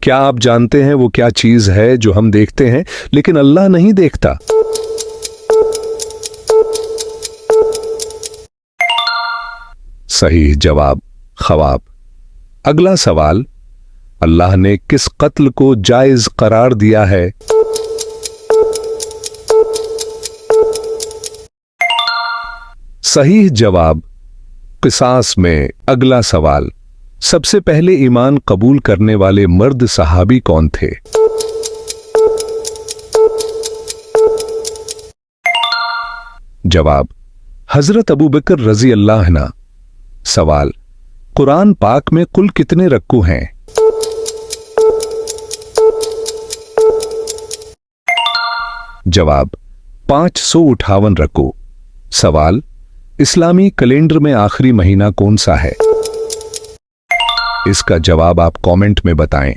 क्या आप जानते हैं वो क्या चीज है जो हम देखते हैं लेकिन अल्लाह नहीं देखता? सही जवाब ख्वाब। अगला सवाल, अल्लाह ने किस कत्ल को जायज करार दिया है? सही जवाब क़िसास में। अगला सवाल, सबसे पहले ईमान कबूल करने वाले मर्द सहाबी कौन थे? जवाब हजरत अबू बकर रजी अल्लाह अन्हु। सवाल, कुरान पाक में कुल कितने रक्कू हैं? जवाब 558 रक्कू। सवाल, इस्लामी कैलेंडर में आखिरी महीना कौन सा है? इसका जवाब आप कमेंट में बताएं।